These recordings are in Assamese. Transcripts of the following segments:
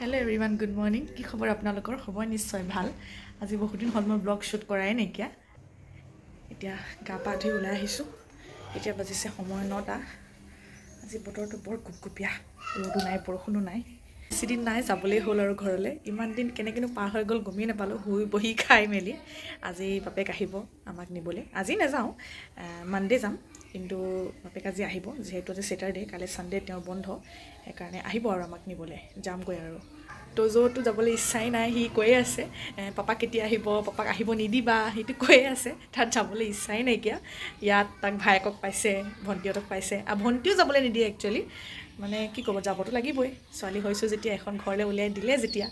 Hello' everyone, good morning. কি খবৰ আপোনালোকৰ? খবৰ নিশ্চয় ভাল। আজি বহুত দিন হ'ল মই ব্লগ শ্বুট কৰাই নাইকিয়া। এতিয়া গা পা ধুই ওলাই আহিছোঁ। এতিয়া বাজিছে সময় 9টা। আজি বতৰটো বৰ গুপগুপীয়া, ৰ'দো নাই বৰষুণো নাই। বেছিদিন নাই, যাবলৈ হ'ল আৰু ঘৰলৈ। ইমান দিন কেনেকৈনো পাৰ হৈ গ'ল গমেই নাপালোঁ, শুই বহি খাই মেলি। আজি বাপেক আহিব আমাক নিবলৈ। আজি নাযাওঁ, মানডে যাম, কিন্তু বাপেক আজি আহিব। যিহেতু আজি ছেটাৰডে, কাইলৈ ছানডে, তেওঁৰ বন্ধ। সেইকাৰণে আহিব আৰু আমাক নিবলৈ, যামগৈ আৰু। তজোতো যাবলৈ ইচ্ছাই নাই, সি কৈয়ে আছে পাপা কেতিয়া আহিব, পাপাক আহিব নিদিবা, সেইটো কৈয়ে আছে। তাত যাবলৈ ইচ্ছাই নাইকিয়া। ইয়াত তাক ভায়েকক পাইছে, ভণ্টিহঁতক পাইছে, আৰু ভণ্টিও যাবলৈ নিদিয়ে একচুৱেলি। মানে কি ক'ব, যাবতো লাগিবই, ছোৱালী হৈছোঁ যেতিয়া, এখন ঘৰলৈ উলিয়াই দিলে যেতিয়া।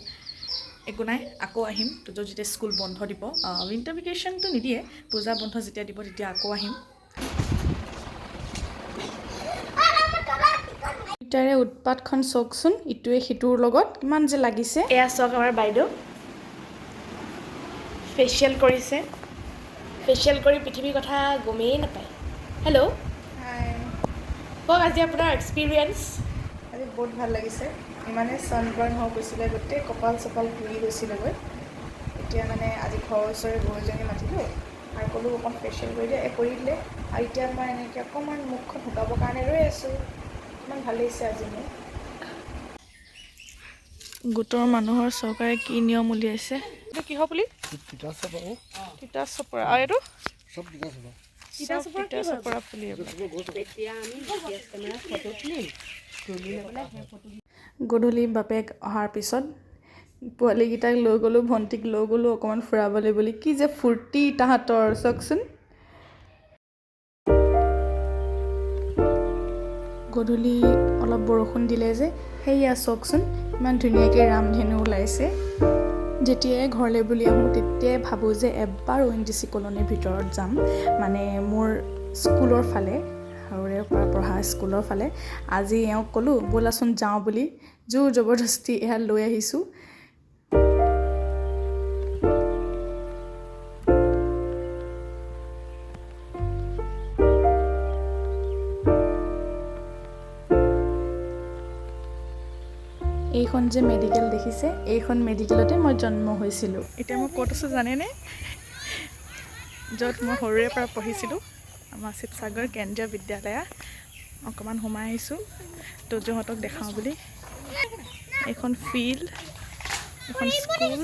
একো নাই, আকৌ আহিম। তজো যেতিয়া স্কুল বন্ধ দিব, উইণ্টাৰ ভেকেশ্যনটো নিদিয়ে, পূজা বন্ধ যেতিয়া দিব তেতিয়া আকৌ আহিম। দুইটাৰে উৎপাতখন চাওকচোন, ইটোৱে সিটোৰ লগত কিমান যে লাগিছে। এয়া চাওক আমাৰ বাইদেউ ফেচিয়েল কৰিছে। ফেচিয়েল কৰি পৃথিৱীৰ কথা গমেই নাপায়। হেল্ল', হাই, কওক আজি আপোনাৰ এক্সপিৰিয়েঞ্চ। আজি বহুত ভাল লাগিছে। ইমানে ছানবাৰ্ণ হৈ গৈছিলে, গোটেই কপাল চপাল পুৰি গৈছিলেগৈ। এতিয়া মানে আজি ঘৰৰ ওচৰৰে বৌজনী মাতিলোঁ আৰু ক'লোঁ অকণ ফেচিয়েল কৰি দিয়ে, কৰি দিলে। আৰু এতিয়া মই এনেকৈ অকণমান মুখখন শুকাবৰ কাৰণে ৰৈ আছোঁ। ইমান ভাল লাগিছে আজি মোৰ। গোটৰ মানুহৰ চৰকাৰে কি নিয়ম উলিয়াইছে, এইটো কিহৰ পুলি? তিতা চপৰা। আৰু এইটো চব তিতা চপৰা পুলি। গধূলি বাপেক অহাৰ পিছত পোৱালীকেইটাক লৈ গ'লোঁ, ভণ্টিক লৈ গ'লোঁ অকণমান ফুৰাবলৈ বুলি। কি যে ফূৰ্তি তাহাঁতৰ, চাওকচোন। গধূলি অলপ বৰষুণ দিলে যে, সেয়া চাওকচোন ইমান ধুনীয়াকৈ ৰামধেনু ওলাইছে। যেতিয়াই ঘৰলৈ বুলি আহোঁ তেতিয়াই ভাবোঁ যে এবাৰ ONGC কলনীৰ ভিতৰত যাম, মানে মোৰ স্কুলৰ ফালে, সৰুৰে পৰা পঢ়া স্কুলৰ ফালে। আজি এওঁক ক'লোঁ ব'লাচোন যাওঁ বুলি, জোৰ জবৰদস্তি এয়া লৈ আহিছোঁ। এইখন যে মেডিকেল দেখিছে, এইখন মেডিকেলতে মই জন্ম হৈছিলোঁ। এতিয়া মই ক'ত আছোঁ জানেনে? য'ত মই সৰুৰে পৰা পঢ়িছিলোঁ, আমাৰ শিৱসাগৰ কেন্দ্ৰীয় বিদ্যালয়। অকণমান সোমাই আহিছোঁ তজুহঁতক দেখাওঁ বুলি। এইখন ফিল্ড, এখন স্কুল।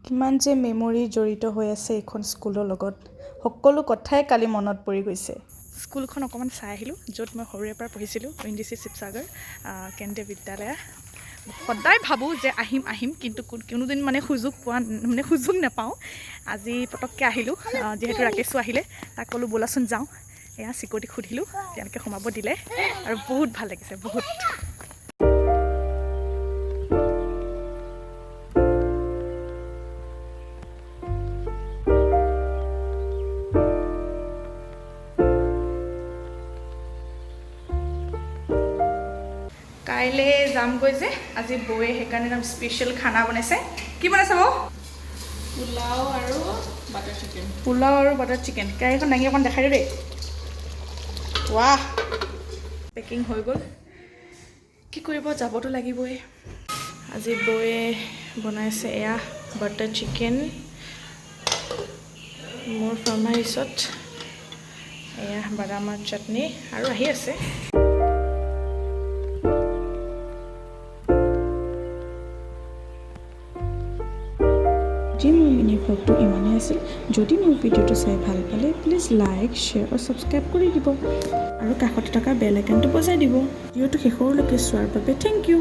কিমান যে মেমৰি জড়িত হৈ আছে এইখন স্কুলৰ লগত, সকলো কথাই কালি মনত পৰি গৈছে। স্কুলখন অকণমান চাই আহিলোঁ, য'ত মই সৰুৰে পৰা পঢ়িছিলোঁ, ONGC শিৱসাগৰ কেন্দ্ৰীয় বিদ্যালয়। সদায় ভাবোঁ যে আহিম, কিন্তু কোনোদিন সুযোগ নাপাওঁ। আজি পটককৈ আহিলোঁ, যিহেতু ৰাকেশো আহিলে, তাক ক'লোঁ ব'লাচোন যাওঁ। এয়া চিকিউৰিটিক সুধিলোঁ, তেওঁলোকে সোমাব দিলে, আৰু বহুত ভাল লাগিছে, বহুত। কাইলৈ যামগৈ যে, আজি বৌয়ে সেইকাৰণে স্পেচিয়েল খানা বনাইছে। কি বনাইছে বৌ? পোলাও আৰু বাটাৰ চিকেন। কেৰাহীখন দাঙি অকণ দেখাই দিওঁ দেই। ৱাহ, পেকিং হৈ গ'ল। কি কৰিব, যাবতো লাগিবই। আজি বৌয়ে বনাইছে এয়া বাটাৰ চিকেন, মোৰ ফৰমাইছত। এয়া বাদামৰ চাটনি আৰু আহি আছে। আজি মোৰ মিনি ব্লগটো ইমানেই আছিল। যদি মোৰ ভিডিঅ'টো চাই ভাল পালে প্লিজ লাইক, শ্বেয়াৰ আৰু ছাবস্ক্ৰাইব কৰি দিব, আৰু কাষতে থকা বেল আইকনটো বজাই দিব। ভিডিঅ'টো শেষৰলৈকে চোৱাৰ বাবে থেংক ইউ।